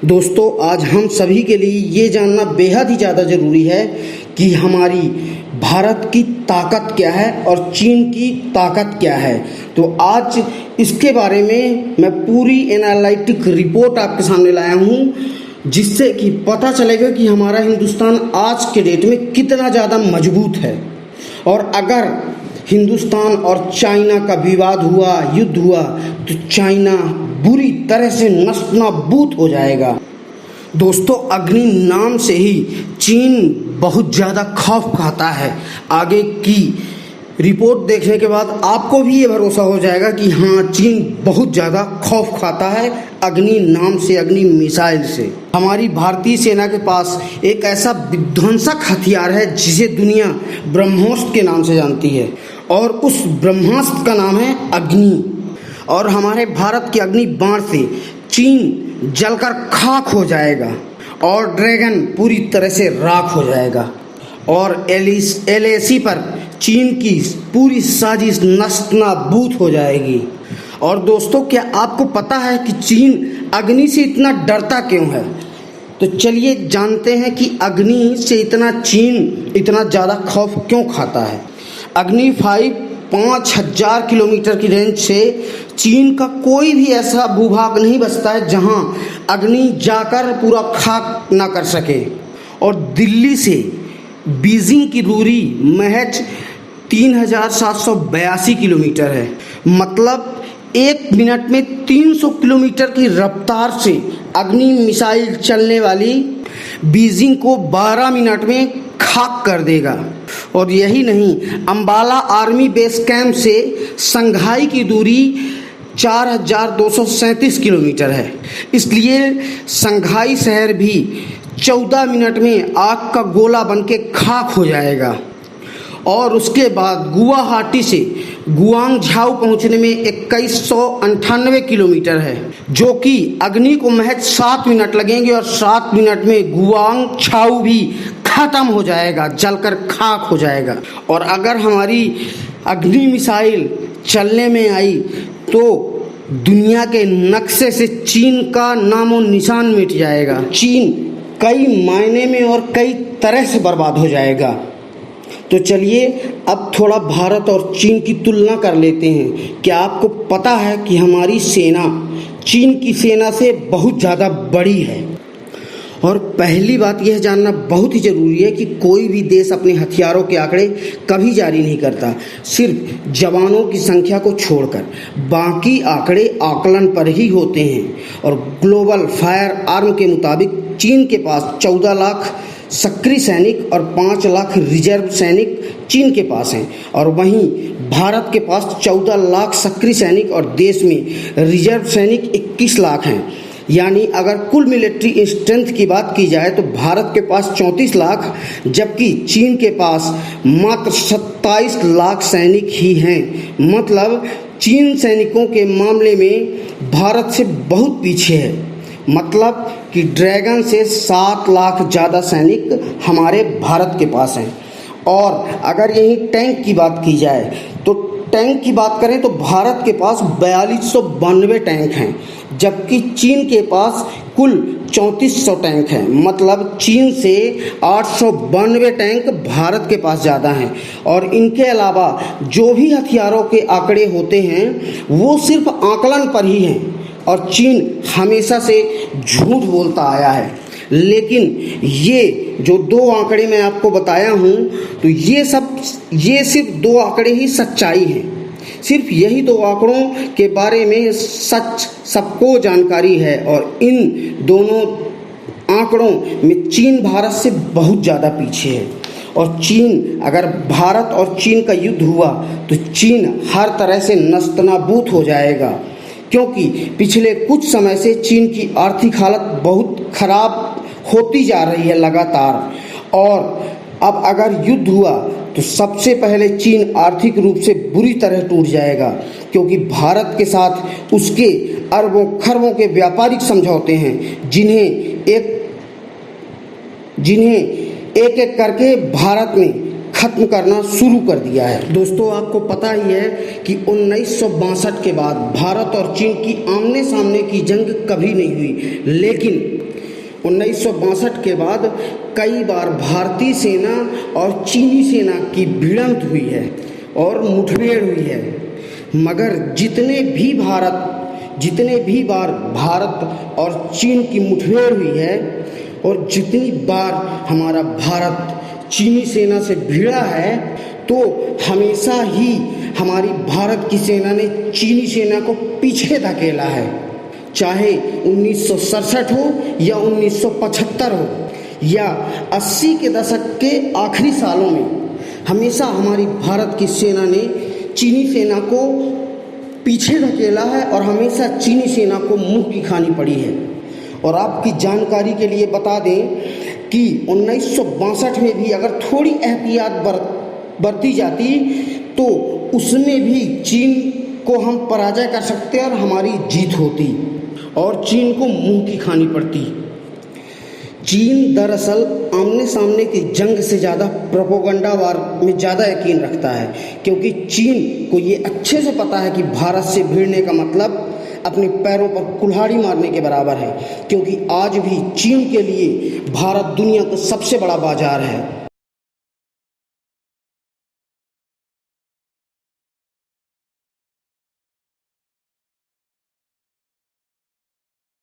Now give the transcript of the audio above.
दोस्तों, आज हम सभी के लिए ये जानना बेहद ही ज़्यादा ज़रूरी है कि हमारी भारत की ताकत क्या है और चीन की ताकत क्या है। तो आज इसके बारे में मैं पूरी एनालिटिक रिपोर्ट आपके सामने लाया हूँ, जिससे कि पता चलेगा कि हमारा हिंदुस्तान आज के डेट में कितना ज़्यादा मजबूत है। और अगर हिंदुस्तान और चाइना का विवाद हुआ, युद्ध हुआ, तो चाइना बुरी तरह से नष्ट-नाबूद हो जाएगा। दोस्तों, अग्नि नाम से ही चीन बहुत ज़्यादा खौफ खाता है। आगे की रिपोर्ट देखने के बाद आपको भी ये भरोसा हो जाएगा कि हाँ, चीन बहुत ज़्यादा खौफ खाता है अग्नि नाम से, अग्नि मिसाइल से। हमारी भारतीय सेना के पास एक ऐसा विध्वंसक हथियार है जिसे दुनिया ब्रह्मोस्त्र के नाम से जानती है, और उस ब्रह्मास्त्र का नाम है अग्नि। और हमारे भारत की अग्नि बाण से चीन जलकर खाक हो जाएगा और ड्रैगन पूरी तरह से राख हो जाएगा, और एलएसी पर चीन की पूरी साजिश नष्ट-नाबूद हो जाएगी। और दोस्तों, क्या आपको पता है कि चीन अग्नि से इतना डरता क्यों है? तो चलिए जानते हैं कि अग्नि से चीन इतना ज़्यादा खौफ क्यों खाता है। अग्नि 5000 किलोमीटर की रेंज से चीन का कोई भी ऐसा भूभाग नहीं बचता है जहां अग्नि जाकर पूरा खाक ना कर सके। और दिल्ली से बीजिंग की दूरी महज 3782 किलोमीटर है। मतलब 1 मिनट में 300 किलोमीटर की रफ्तार से अग्नि मिसाइल चलने वाली बीजिंग को 12 मिनट में खाक कर देगा। और यही नहीं, अंबाला आर्मी बेस कैंप से संघाई की दूरी 4237 किलोमीटर है। इसलिए संघाई शहर भी 14 मिनट में आग का गोला बनके खाक हो जाएगा। और उसके बाद गुवाहाटी से गुआंगझाऊ पहुंचने में 2198 किलोमीटर है, जो कि अग्नि को महज 7 मिनट लगेंगे, और 7 मिनट में गुआंगझाऊ भी खत्म हो जाएगा, जलकर खाक हो जाएगा। और अगर हमारी अग्नि मिसाइल चलने में आई तो दुनिया के नक्शे से चीन का नामो निशान मिट जाएगा। चीन कई मायने में और कई तरह से बर्बाद हो जाएगा। तो चलिए अब थोड़ा भारत और चीन की तुलना कर लेते हैं। क्या आपको पता है कि हमारी सेना चीन की सेना से बहुत ज़्यादा बड़ी है? और पहली बात यह जानना बहुत ही ज़रूरी है कि कोई भी देश अपने हथियारों के आंकड़े कभी जारी नहीं करता, सिर्फ जवानों की संख्या को छोड़कर। बाकी आंकड़े आकलन पर ही होते हैं। और ग्लोबल फायर आर्म के मुताबिक चीन के पास 14 लाख सक्रिय सैनिक और 5 लाख रिजर्व सैनिक चीन के पास हैं। और वहीं भारत के पास 14 लाख सक्रिय सैनिक और देश में रिजर्व सैनिक 21 लाख हैं। यानी अगर कुल मिलिट्री स्ट्रेंथ की बात की जाए तो भारत के पास 34 लाख, जबकि चीन के पास मात्र 27 लाख सैनिक ही हैं। मतलब चीन सैनिकों के मामले में भारत से बहुत पीछे है। मतलब कि ड्रैगन से 7 लाख ज़्यादा सैनिक हमारे भारत के पास हैं। और अगर यही टैंक की बात की जाए तो टैंक की बात करें तो भारत के पास 4292 टैंक हैं, जबकि चीन के पास कुल 3400 टैंक हैं। मतलब चीन से 892 टैंक भारत के पास ज़्यादा हैं। और इनके अलावा जो भी हथियारों के आंकड़े होते हैं वो सिर्फ आकलन पर ही हैं, और चीन हमेशा से झूठ बोलता आया है। लेकिन ये जो 2 आंकड़े मैं आपको बताया हूँ, तो ये सिर्फ 2 आंकड़े ही सच्चाई हैं। सिर्फ यही 2 आंकड़ों के बारे में सच सबको जानकारी है। और इन दोनों आंकड़ों में चीन भारत से बहुत ज़्यादा पीछे है। और चीन, अगर भारत और चीन का युद्ध हुआ तो चीन हर तरह से नष्ट-नाबूद हो जाएगा, क्योंकि पिछले कुछ समय से चीन की आर्थिक हालत बहुत खराब होती जा रही है लगातार। और अब अगर युद्ध हुआ तो सबसे पहले चीन आर्थिक रूप से बुरी तरह टूट जाएगा, क्योंकि भारत के साथ उसके अरबों खरबों के व्यापारिक समझौते हैं, जिन्हें एक एक करके भारत ने खत्म करना शुरू कर दिया है। दोस्तों, आपको पता ही है कि 1962 के बाद भारत और चीन की आमने सामने की जंग कभी नहीं हुई, लेकिन 1962 के बाद कई बार भारतीय सेना और चीनी सेना की भिड़ंत हुई है और मुठभेड़ हुई है, मगर जितने भी बार भारत और चीन की मुठभेड़ हुई है और जितनी बार हमारा भारत चीनी सेना से भिड़ा है, तो हमेशा ही हमारी भारत की सेना ने चीनी सेना को पीछे धकेला है। चाहे 1967 हो या 1975 हो या 80 के दशक के आखिरी सालों में, हमेशा हमारी भारत की सेना ने चीनी सेना को पीछे धकेला है और हमेशा चीनी सेना को मुंह की खानी पड़ी है। और आपकी जानकारी के लिए बता दें कि 1962 में भी अगर थोड़ी एहतियात बरती जाती तो उसमें भी चीन को हम पराजय कर सकते और हमारी जीत होती और चीन को मुंह की खानी पड़ती। चीन दरअसल आमने सामने की जंग से ज़्यादा प्रोपेगेंडा वार में ज़्यादा यकीन रखता है, क्योंकि चीन को ये अच्छे से पता है कि भारत से भिड़ने का मतलब अपने पैरों पर कुल्हाड़ी मारने के बराबर है, क्योंकि आज भी चीन के लिए भारत दुनिया का सबसे बड़ा बाजार है।